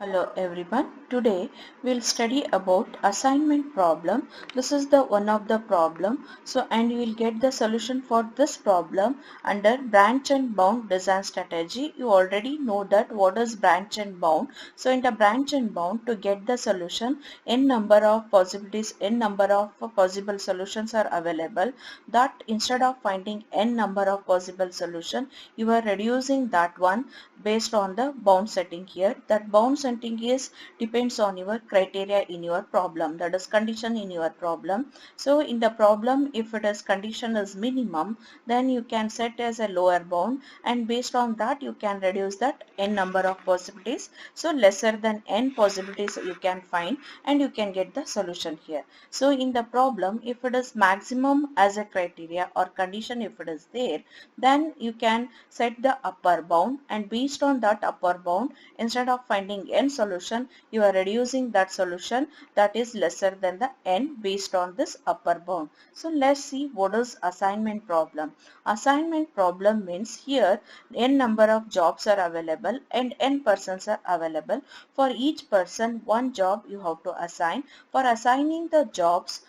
Hello everyone. Today we'll study about assignment problem. This is the one of the problem. And you will get the solution for this problem under branch and bound design strategy. You already know that what is branch and bound. So in the branch and bound, to get the solution, n number of possibilities, n number of possible solutions are available. That instead of finding n number of possible solution, you are reducing that one based on the bound setting here. That bound setting is depends on your criteria in your problem, that is condition in your problem. So in the problem, if it is condition is minimum, then you can set as a lower bound, and based on that you can reduce that n number of possibilities. So lesser than n possibilities you can find, and you can get the solution here. So in the problem, if it is maximum as a criteria or condition if it is there, then you can set the upper bound, and based on that upper bound, instead of finding n solution, you are reducing that solution that is lesser than the n based on this upper bound. So let's see what is assignment problem. Assignment problem means here n number of jobs are available and n persons are available. For each person one job you have to assign. For assigning the jobs,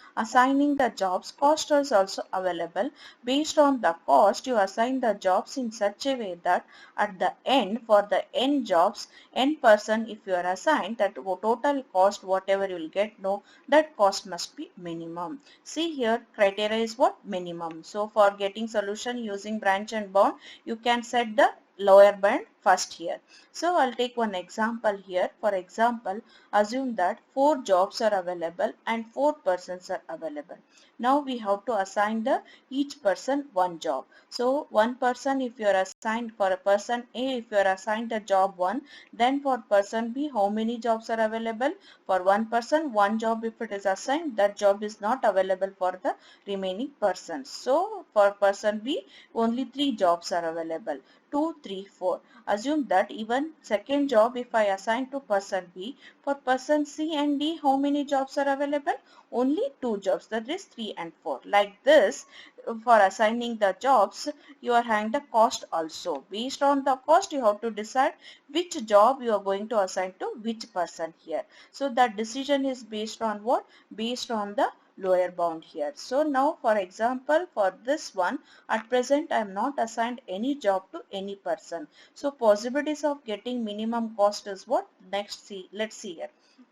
cost is also available. Based on the cost, you assign the jobs in such a way that at the end, for the n jobs, n person, if you are assigned, that total cost whatever you will get, no, that cost must be minimum. See here, criteria is what? Minimum. So for getting solution using branch and bound, you can set the lower bound first here. So I'll take one example here. For example, assume that 4 jobs are available and 4 persons are available. Now we have to assign the each person one job. So one person, if you are assigned for a person A, if you are assigned the job 1, then for person B, how many jobs are available? For one person, one job if it is assigned, that job is not available for the remaining persons. So for person B, only 3 jobs are available. 2, 3, 4. Assume that even second job if I assign to person B, for person C and D, how many jobs are available? Only 2 jobs, that is 3 and 4. Like this, for assigning the jobs, you are having the cost also. Based on the cost, you have to decide which job you are going to assign to which person here. So that decision is based on what? Based on the lower bound here. So now for example, for this one, at present I am not assigned any job to any person. So possibilities of getting minimum cost is what? Next see, let's see here.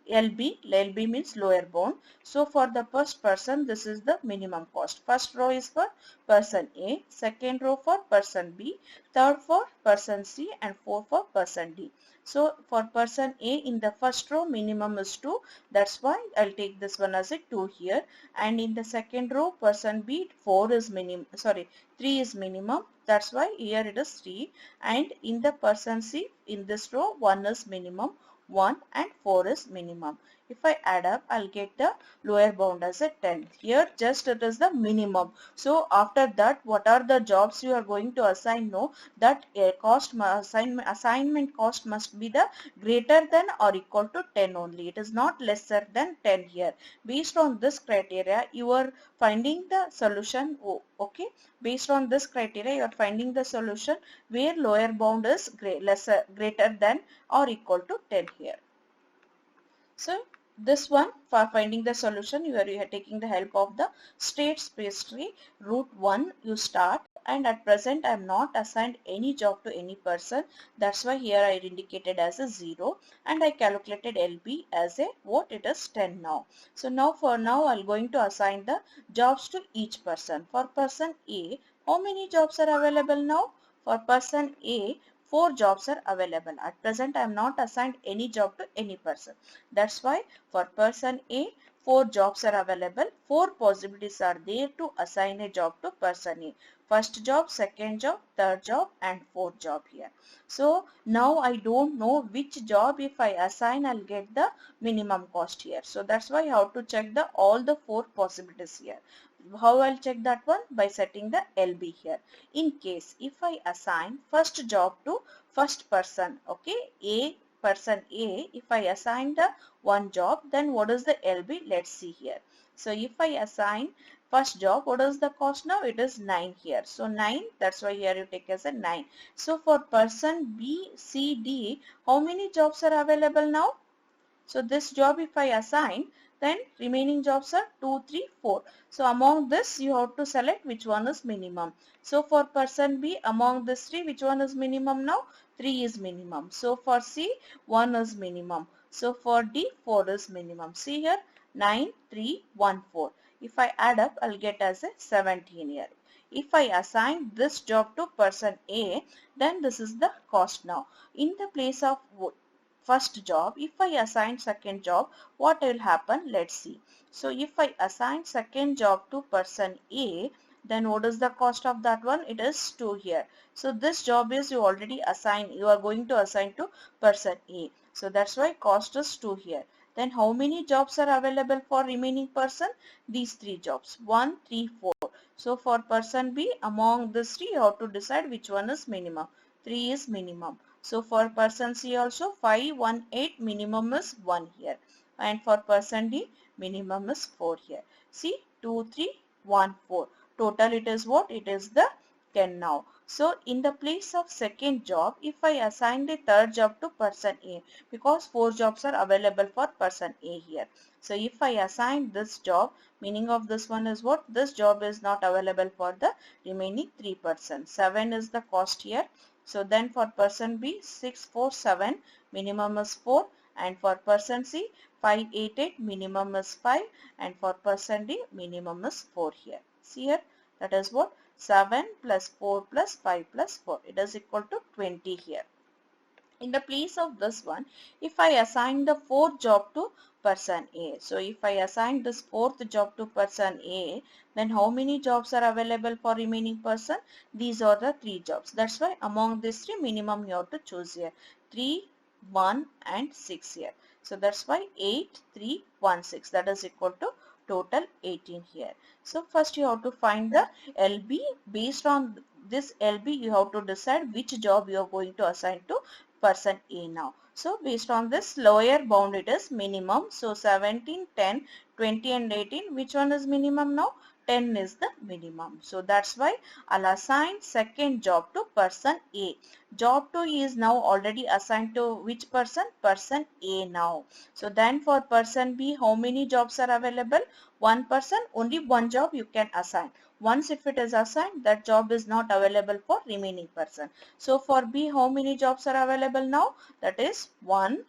LB means lower bound. So for the first person, this is the minimum cost. First row is for person A, second row for person B, third for person C, and fourth for person D. So for person A in the first row, minimum is 2. That's why I'll take this one as a 2 here. And in the second row, person B, 4 is minimum, sorry, 3 is minimum. That's why here it is 3. And in the person C, in this row, 1 is minimum. 1 and 4 is minimum. If I add up, I'll get the lower bound as a 10. Here just it is the minimum. So after that, what are the jobs you are going to assign? No, that assignment cost must be the greater than or equal to 10 only. It is not lesser than 10 here. Based on this criteria, you are finding the solution. Okay, based on this criteria, you are finding the solution where lower bound is greater than or equal to 10 here. So this one, for finding the solution, you are taking the help of the state space tree. Root 1 you start, and at present I am not assigned any job to any person. That's why here I indicated as a 0, and I calculated LB as a what? It is 10 now. So now for now I am going to assign the jobs to each person. For person A, how many jobs are available now? For person A, 4 jobs are available. At present I am not assigned any job to any person. That's why for person A, 4 jobs are available. 4 possibilities are there to assign a job to person A. First job, second job, third job, and fourth job here. So now I don't know which job if I assign I'll get the minimum cost here. So that's why I have to check the all the 4 possibilities here. How I'll check that one? By setting the LB here. In case if I assign first job to first person, okay, person A, if I assign the one job, then what is the LB? Let's see here. So if I assign first job, what is the cost now? It is 9 here. So 9, that's why here you take as a 9. So for person B, C, D, how many jobs are available now? So this job if I assign, then remaining jobs are 2, 3, 4. So among this you have to select which one is minimum. So for person B, among this 3, which one is minimum now? 3 is minimum. So for C, 1 is minimum. So for D, 4 is minimum. See here, 9, 3, 1, 4. If I add up, I'll get as a 17 here. If I assign this job to person A, then this is the cost now. In the place of first job, if I assign second job, what will happen? Let's see. So if I assign second job to person A, then what is the cost of that one? It is 2 here. So this job is you already assign, you are going to assign to person A. So that's why cost is 2 here. Then how many jobs are available for remaining person? These 3 jobs, 1, 3, 4. So for person B, among these 3 you have to decide which one is minimum. 3 is minimum. So for person C also 5, 1, 8, minimum is 1 here. And for person D, minimum is 4 here. See, 2, 3, 1, 4. Total it is what? It is the 10 now. So in the place of second job, if I assign the third job to person A, because 4 jobs are available for person A here. So if I assign this job, meaning of this one is what? This job is not available for the remaining 3 persons. 7 is the cost here. So then for person B, 6, 4, 7, minimum is 4, and for person C, 5, 8, 8, minimum is 5, and for person D, minimum is 4 here. See here, that is what? 7 plus 4 plus 5 plus 4. It is equal to 20 here. In the place of this one, if I assign the fourth job to person A. So if I assign this fourth job to person A, then how many jobs are available for remaining person? These are the 3 jobs. That's why among these 3, minimum you have to choose here. 3, 1 and 6 here. So that's why 8, 3, 1, 6. That is equal to total 18 here. So first you have to find the LB. Based on this LB, you have to decide which job you are going to assign to person A now. So based on this lower bound, it is minimum. So 17, 10, 20 and 18, which one is minimum now? 10 is the minimum. So that's why I'll assign second job to person A. Job 2 is now already assigned to which person? Person A now. So then for person B, how many jobs are available? One person, only one job you can assign. Once if it is assigned, that job is not available for remaining person. So for B, how many jobs are available now? That is 1,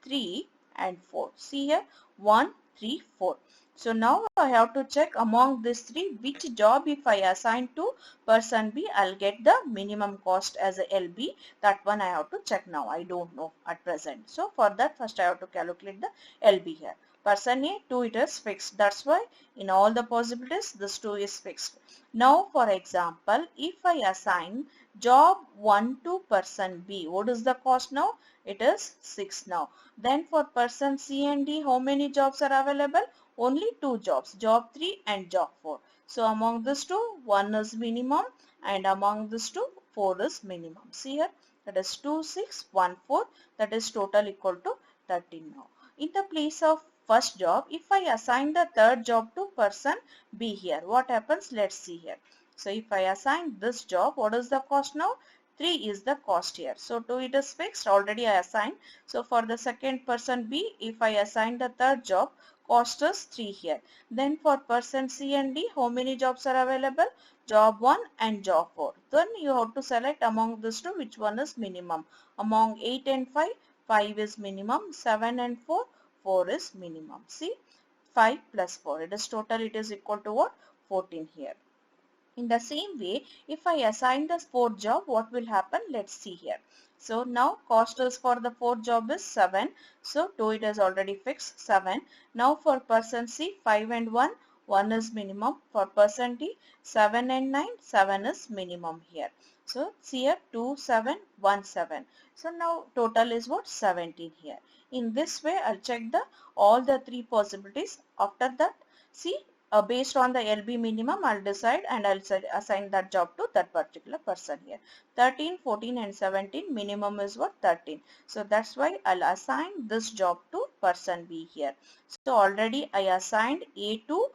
3 and 4. See here, 1, 3, 4. So now I have to check among these 3 which job if I assign to person B, I'll get the minimum cost as a LB. That one I have to check now. I don't know at present. So for that, first I have to calculate the LB here. Person A, 2 it is fixed. That's why in all the possibilities this 2 is fixed. Now for example, if I assign job 1 to person B, what is the cost now? It is 6 now. Then for person C and D, how many jobs are available? Only 2 jobs, job 3 and job 4. So among these 2, 1 is minimum, and among these 2, 4 is minimum. See here, that is 2, 6, 1, 4. That is total equal to 13 now. In the place of first job, if I assign the third job to person B here, what happens? Let's see here. So if I assign this job, what is the cost now? 3 is the cost here. So 2 it is fixed, already I assigned. So for the second person B, if I assign the third job, cost is 3 here. Then for person C and D, how many jobs are available? Job 1 and job 4. Then you have to select among these two which one is minimum. Among 8 and 5, 5 is minimum. 7 and 4, 4 is minimum. See, 5 plus 4. It is total, it is equal to what? 14 here. In the same way, if I assign the fourth job, what will happen? Let's see here. So now cost is for the fourth job is 7. So 2 it is already fixed, 7. Now for person C, 5 and 1, 1 is minimum. For person D, 7 and 9, 7 is minimum here. So see here, 2, 7, 1, 7. So now total is what? 17 here. In this way, I'll check the all the 3 possibilities. After that, see, based on the LB minimum, I'll decide and I'll assign that job to that particular person here. 13, 14 and 17, minimum is what? 13. So that's why I'll assign this job to person B here. So already I assigned A to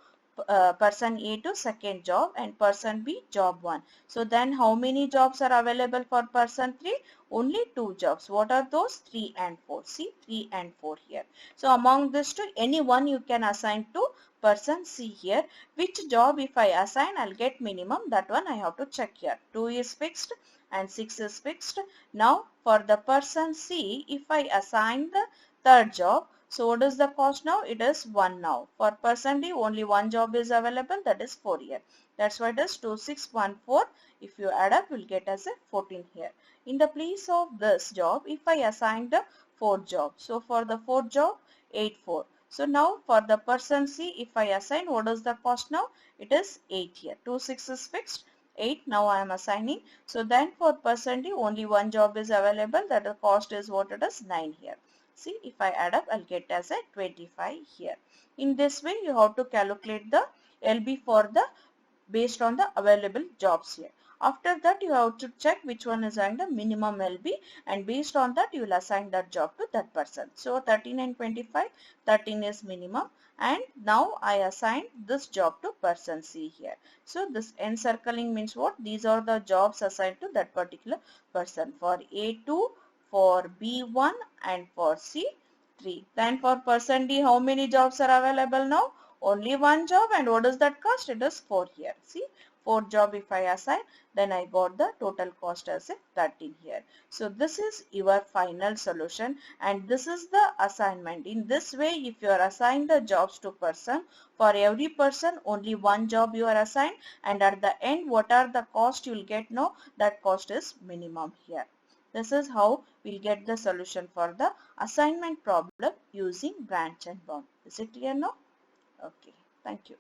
person A to second job and person B job 1. So then how many jobs are available for person 3? Only 2 jobs. What are those? 3 and 4. See 3 and 4 here. So among these two, any one you can assign to person C here. Which job if I assign, I'll get minimum. That one I have to check here. 2 is fixed and 6 is fixed. Now for the person C, if I assign the third job, so what is the cost now? It is 1 now. For person D, only one job is available, that is 4 here. That's why it is 2614. If you add up, you'll get as a 14 here. In the place of this job, if I assign the fourth job, so for the fourth job, 84. So now for the person C, if I assign, what is the cost now? It is 8 here. 26 is fixed. 8 now I am assigning. So then for person D, only one job is available, that the cost is what it is? 9 here. See, if I add up, I'll get as a 25 here. In this way, you have to calculate the LB for the based on the available jobs here. After that, you have to check which one is having the minimum LB, and based on that, you will assign that job to that person. So 13 and 25, 13 is minimum, and now I assign this job to person C here. So this encircling means what? These are the jobs assigned to that particular person. For A2, for B1 and for C3. Then for person D, how many jobs are available now? Only one job, and what is that cost? It is 4 here. See, 4 job if I assign, then I got the total cost as a 13 here. So this is your final solution, and this is the assignment. In this way, if you are assigned the jobs to person, for every person only one job you are assigned, and at the end what are the cost you will get now? That cost is minimum here. This is how we'll get the solution for the assignment problem using branch and bound. Is it clear now? Okay, thank you.